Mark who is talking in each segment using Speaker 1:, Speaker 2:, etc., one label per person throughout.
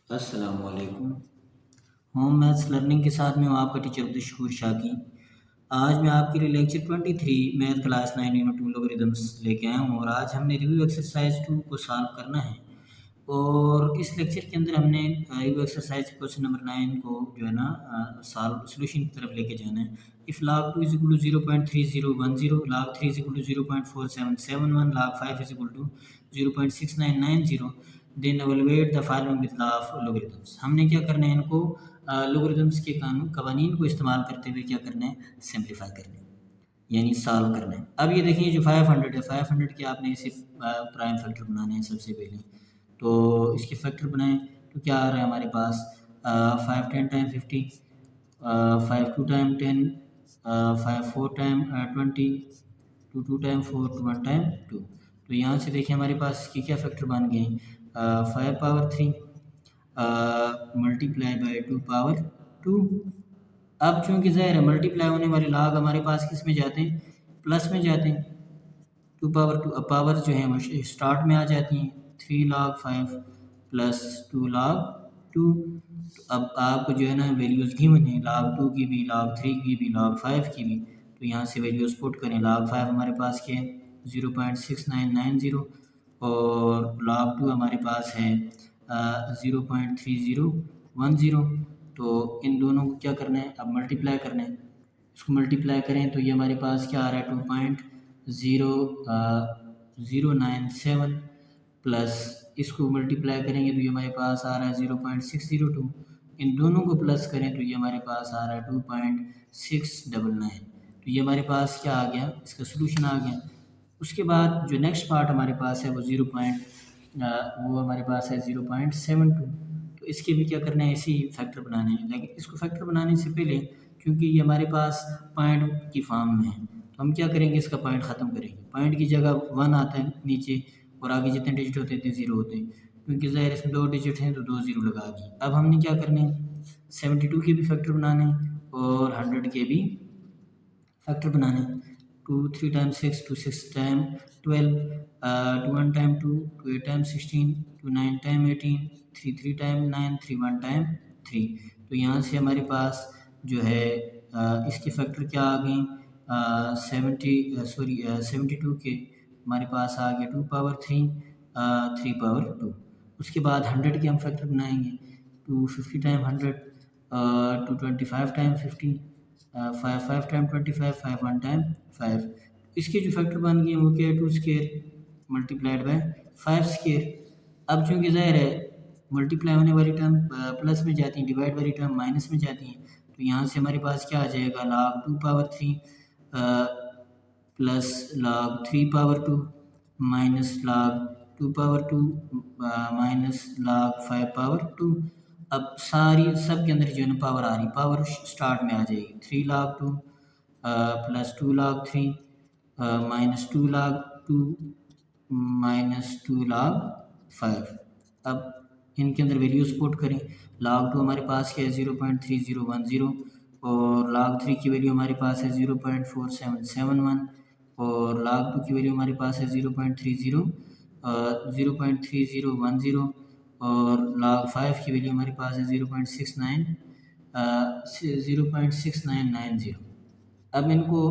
Speaker 1: अस्सलामुअलैकुम। Home maths learning के साथ में हूँ आपका टीचर अब्दुल शाकी। आज मैं आपके लिए लेक्चर 23 मैथ क्लास 9 यूनिट 2 लोगरिदम्स लेके आया हूँ और आज हमने रिव्यू एक्सरसाइज 2 को सॉल्व करना है। और इस लेक्चर के अंदर हमने रिव्यू एक्सरसाइज क्वेश्चन नंबर 9 को जो है ना सॉल्व सोल्यूशन की तरफ लेके जाना है। If log 2 is equal to 0.3010, log 3 is equal to 0.4771, log 5 is equal to 0.6990, then evaluate the following with law of logarithms। हमने क्या करना है, इनको लोगरिथम्स के कवानीन को इस्तेमाल करते हुए क्या करना है, सिंप्लीफाई करना है यानी सॉल्व करना है। अब ये देखिए जो 500 है, 500 के आपने इसे प्राइम फैक्टर बनाने हैं सबसे पहले। तो इसके फैक्टर बनाएं तो क्या आ रहा है हमारे पास 5 10 time 50, 5 2 time 10, 5 4 time 20, 2 2 time 4, 1 time 2। तो यहाँ से देखिए हमारे पास इसके क्या फैक्टर बन गए, 5 पावर 3 मल्टीप्लाई बाई 2 पावर 2। अब चूंकि ज़ाहिर है मल्टीप्लाई होने वाले लाग हमारे पास किस में जाते हैं, प्लस में जाते हैं। 2 पावर 2 अब पावर जो है वो स्टार्ट में आ जाती हैं, 3 log 5 प्लस 2 log 2। तो अब आपको जो है ना वैल्यूज़ गिवन है, log 2 की भी, log 3 की भी, log 5 की भी। तो यहाँ से वैल्यूज़ पुट करें। log 5 हमारे पास क्या है 0.6990 और log 2 हमारे पास है 0.3010। तो इन दोनों को क्या करना है, अब मल्टीप्लाई करना है। इसको मल्टीप्लाई करें तो ये हमारे पास क्या आ रहा है 2.0097 प्लस इसको मल्टीप्लाई करेंगे तो ये हमारे पास आ रहा है 0.602। इन दोनों को प्लस करें तो ये हमारे पास आ रहा है 2.699। तो ये हमारे पास क्या आ गया, इसका सोल्यूशन आ गया। उसके बाद जो नेक्स्ट पार्ट हमारे पास है वो वो हमारे पास है 0.72। तो इसके भी क्या करना है, इसी फैक्टर बनाने हैं। लेकिन इसको फैक्टर बनाने से पहले क्योंकि ये हमारे पास पॉइंट की फॉर्म में है तो हम क्या करेंगे, इसका पॉइंट ख़त्म करेंगे। पॉइंट की जगह 1 आता है नीचे और आगे जितने डिजिट होते हैं 0 होते हैं। क्योंकि ज़ाहिर इसमें 2 डिजिट हैं तो 2 0 लगा दिए। अब हमने क्या करना है, 72 के भी फैक्टर बनाने हैं और 100 के भी फैक्टर बनाने हैं। 2 3 time 6, 2 6 time 12, 2 1 time 2, 2 8 time 16, 2 9 time 18, 3 3 time 9, 3 1 time 3। तो यहाँ से हमारे पास जो है इसके फैक्टर क्या आ गए, 72 के हमारे पास आ गया 2 पावर 3, 3 पावर 2। उसके बाद 100 के हम फैक्टर बनाएंगे, 250 टाइम 100, 225 टाइम 50, 5 5 टाइम 25, 5 1 टाइम 5। इसके जो फैक्टर बन गए वो क्या है, 2 स्क्वायर मल्टीप्लाइड बाय 5 स्क्वायर। अब चूंकि ज़ाहिर है मल्टीप्लाई होने वाली टर्म प्लस में जाती हैं, डिवाइड वाली टर्म माइनस में जाती हैं। तो यहाँ से हमारे पास क्या आ जाएगा, log 2 power 3 plus log 3 power 2 minus log 2 power 2 minus log 5 power 2। अब सारी सब के अंदर जो है ना पावर आ रही, पावर स्टार्ट में आ जाएगी। 3 log 2 plus 2 log 3 minus 2 log 2 minus 2 log 5। अब इनके अंदर वैल्यूज पुट करें। log 2 हमारे पास क्या है 0.3010 और log 3 की वैल्यू हमारे पास है 0.4771 और log 2 की वैल्यू हमारे पास है 0.3010 और log 5 की वैल्यू हमारे पास है 0.6990। अब इनको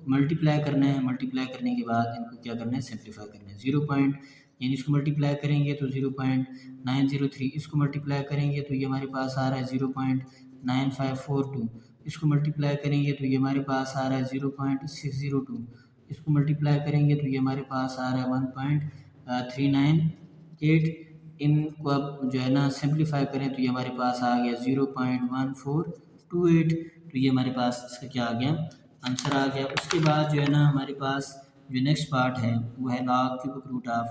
Speaker 1: मल्टीप्लाई करना है। मल्टीप्लाई करने के बाद इनको क्या करना है, सिंप्लीफाई करना है। 0 पॉइंट यानी इसको मल्टीप्लाई करेंगे तो 0.903, इसको मल्टीप्लाई करेंगे तो ये हमारे पास आ रहा है 0.9542, इसको मल्टीप्लाई करेंगे तो ये हमारे पास आ रहा है 0.602, इसको मल्टीप्लाई करेंगे तो ये हमारे पास आ रहा है 1.398। इनको अब जो है ना सिंप्लीफाई करें तो ये हमारे पास आ गया 0.1428। तो ये हमारे पास इसका क्या आ गया, आंसर आ गया। उसके बाद जो है ना हमारे पास जो नेक्स्ट पार्ट है वो है log cubic root of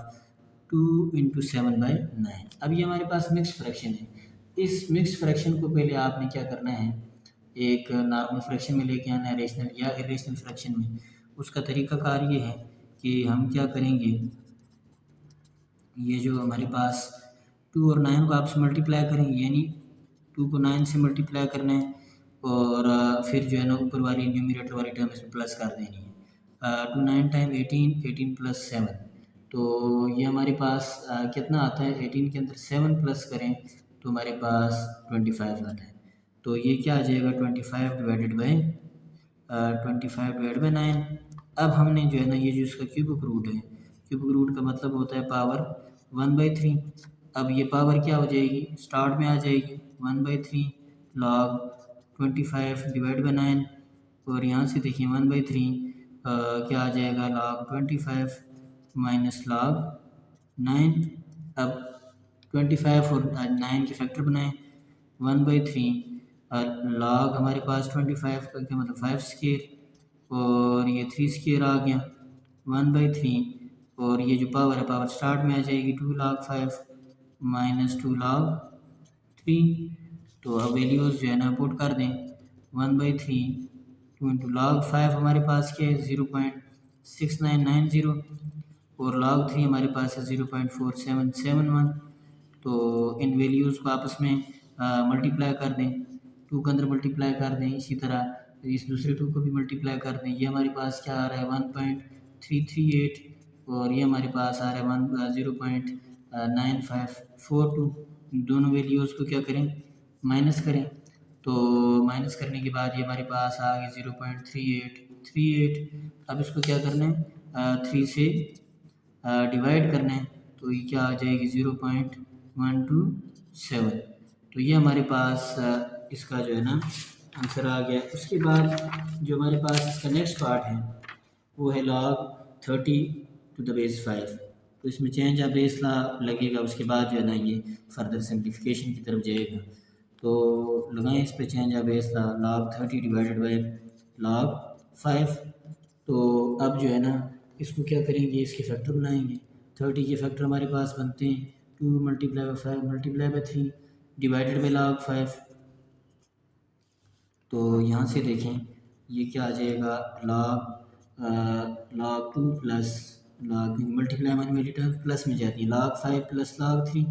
Speaker 1: 2 into 7/9। अब ये हमारे पास मिक्स फ्रैक्शन है। इस मिक्स फ्रैक्शन को पहले आपने क्या करना है, एक नॉर्मल फ्रैक्शन में लेके आना है, रेशनल या इरेशनल फ्रैक्शन में। उसका तरीकाकार ये है कि हम क्या करेंगे, ये जो हमारे पास 2 और 9 को आपसे मल्टीप्लाई करेंगे, यानी 2 को 9 से मल्टीप्लाई करना है और फिर जो है ना ऊपर वाली न्यूमरेटर वाली टर्म इसमें प्लस कर देनी है। 2 9 टाइम 18, 18 प्लस 7। तो ये हमारे पास कितना आता है, 18 के अंदर 7 प्लस करें तो हमारे पास 25 आता है। तो ये क्या आ जाएगा 25/9। अब हमने जो है ना ये जो इसका क्यूबिक रूट है, क्यूबिक रूट का मतलब होता है पावर 1/3। अब ये पावर क्या हो जाएगी, स्टार्ट में आ जाएगी 1/3 लॉग 25/9। और यहाँ से देखिए 1/3 क्या आ जाएगा लॉग 25 माइनस लॉग 9। अब 25 और 9 के फैक्टर बनाएं 1/3 लॉग हमारे पास 25 का क्या मतलब 5 स्क्वायर और ये 3 स्क्वायर आ गया 1/3। और ये जो पावर है पावर स्टार्ट में आ जाएगी 2 log 5 माइनस 2 log 3। तो अब वैल्यूज़ जो है ना पुट कर दें 1/3 2 इंटू log 5 हमारे पास क्या है 0.6990 और log 3 हमारे पास है 0.4771। तो इन वैल्यूज़ को आपस में मल्टीप्लाई कर दें, 2 के अंदर मल्टीप्लाई कर दें, इसी तरह इस दूसरे 2 को भी मल्टीप्लाई कर दें। ये हमारे पास क्या आ रहा है 1.338 और ये हमारे पास आ रहा है 0.9542। दोनों वैल्यूज़ को क्या करें माइनस करें। तो माइनस करने के बाद ये हमारे पास आ गई 0.3838। अब इसको क्या करना है 3 से डिवाइड करना है। तो ये क्या आ जाएगी 0.127। तो ये हमारे पास इसका जो है ना आंसर आ गया। उसके बाद जो हमारे पास इसका नेक्स्ट पार्ट है वो है log 30⁵। तो इसमें चेंज ऑफ बेस ला लगेगा, उसके बाद जो है ना ये फर्दर सिंप्लीफिकेशन की तरफ जाएगा। तो लगाएं इस पे चेंज ऑफ बेस ला log 30/log 5। तो अब जो है ना इसको क्या करेंगे इसके फैक्टर बनाएंगे। 30 के फैक्टर हमारे पास बनते हैं 2 × 5 × 3 डिवाइडेड बाई log 5। तो यहाँ से देखें ये क्या आ जाएगा log 2 प्लस log मल्टीप्लाई मानी वाली टर्म प्लस में जाती है log 5 plus log 3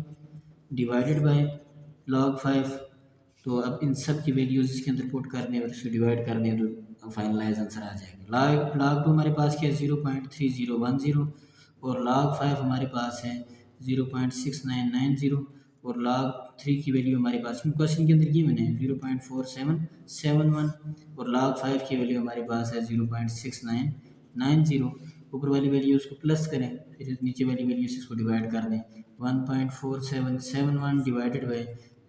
Speaker 1: divided by log 5। तो अब इन सब की वैल्यूज़ इसके अंदर पुट करने और इसको डिवाइड करने तो फाइनलाइज आंसर आ जाएगा। log 2 हमारे पास क्या है 0.3010 और log 5 हमारे पास है 0.6990 और log 3 की वैल्यू हमारे पास क्वेश्चन के अंदर ये मैंने 0.4771 और log 5 की वैल्यू हमारे पास है 0.6990। ऊपर वाली वैल्यू उसको प्लस करें फिर नीचे वाली वैल्यू से इसको डिवाइड कर दें 1.4771 डिवाइडेड बाई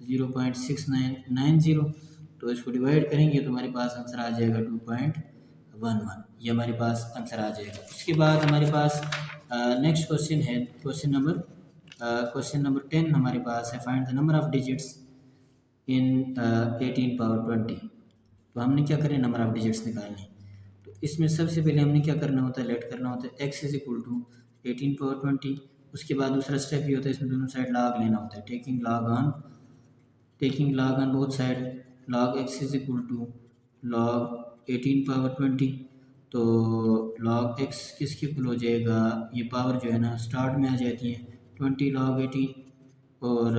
Speaker 1: 0.6990। तो इसको डिवाइड करेंगे तो हमारे पास आंसर आ जाएगा 2.11। ये हमारे पास आंसर आ जाएगा। उसके बाद हमारे पास नेक्स्ट क्वेश्चन है क्वेश्चन नंबर 10 हमारे पास है find the number of digits in 18⁻20। तो हमने क्या करें नंबर ऑफ डिजिट्स निकालने। तो इसमें सबसे पहले हमने क्या करना होता है लेट करना होता है x = 18⁻20। उसके बाद दूसरा स्टेप ये होता है इसमें दोनों साइड log लेना होता है taking log on both side log x = log 18⁻20। तो log x किसके इक्वल हो जाएगा, ये पावर जो है ना स्टार्ट में आ जाती है 20 log 18 और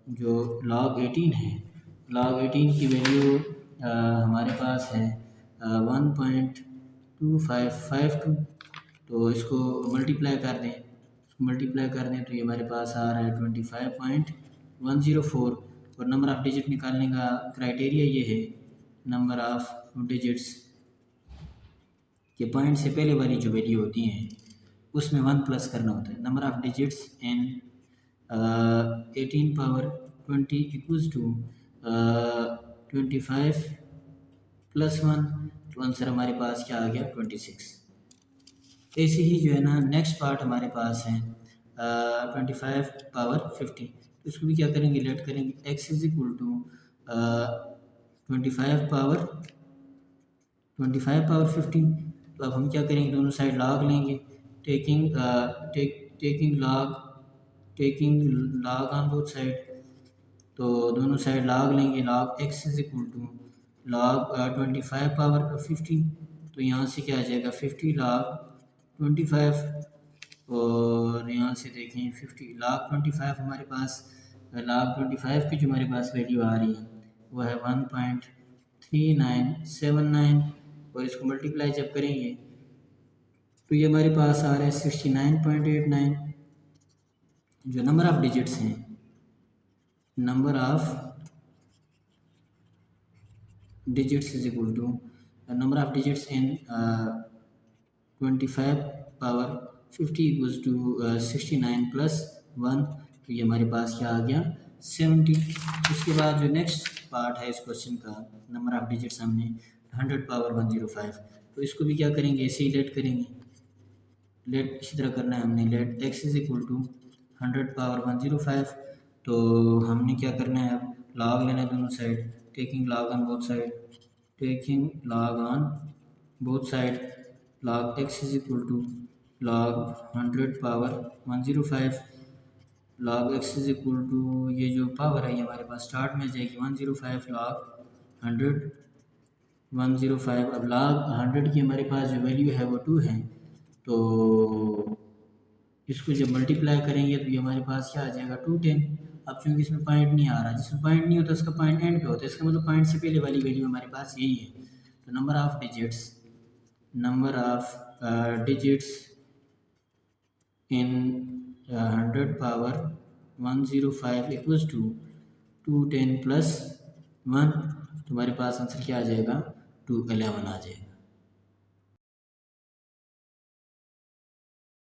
Speaker 1: जो log 18 है log 18 की वैल्यू हमारे पास है 1.2552। तो इसको मल्टीप्लाई कर दें तो ये हमारे पास आ रहा है 25.104। और नंबर ऑफ़ डिजिट निकालने का क्राइटेरिया ये है नंबर ऑफ़ डिजिट्स के पॉइंट से पहले वाली जो वैल्यू होती हैं उसमें 1 प्लस करना होता है। Number of digits in 18⁻20 equals to 25 + 1। तो आंसर हमारे पास क्या आ गया 26। ऐसे ही जो है ना नेक्स्ट पार्ट हमारे पास है 25⁻50। तो इसको भी क्या करेंगे लेट करेंगे x = 25⁻50। तो अब हम क्या करेंगे दोनों साइड log लेंगे taking log on both side. तो दोनों साइड log लेंगे log x = log 25⁻50। तो यहाँ से क्या आ जाएगा 50 log 25 और यहाँ से देखें 50 log 25 हमारे पास log 25 की जो हमारे पास वैल्यू आ रही है वो है 1.3979 और इसको मल्टीप्लाई जब करेंगे तो ये हमारे पास आ रहा है 69.89। जो नंबर ऑफ़ डिजिट्स हैं number of digits is equal to number of digits in 25 power 50 equals to 69 plus 1, तो ये हमारे पास क्या आ गया 70। उसके बाद जो नेक्स्ट पार्ट है इस क्वेश्चन का, नंबर ऑफ डिजिट्स हमने 100 पावर 105, तो इसको भी क्या करेंगे, ऐसे ही लेट करेंगे। लेट इसी तरह करना है हमने, let x is equal to 100 power 105, तो हमने क्या करना है, अब लॉग लेना है दोनों side, taking log on both side, taking log on both side, log x is equal to log 100 power 105, log x is equal to ये जो पावर है ये हमारे पास स्टार्ट में जाएगी 105 log 100 105। अब log 100 की हमारे पास जो वैल्यू है वो 2 है, तो इसको जब मल्टीप्लाई करेंगे तो ये हमारे पास क्या आ जाएगा 210। अब चूँकि इसमें पॉइंट नहीं आ रहा, जिसमें पॉइंट नहीं होता उसका पॉइंट एंड पे होता है, इसका मतलब पॉइंट से पहले वाली वैल्यू हमारे पास यही है। तो number of digits in 100 power 105 equals to 210 plus 1, तुम्हारे पास आंसर क्या आ जाएगा 211 आ जाएगा।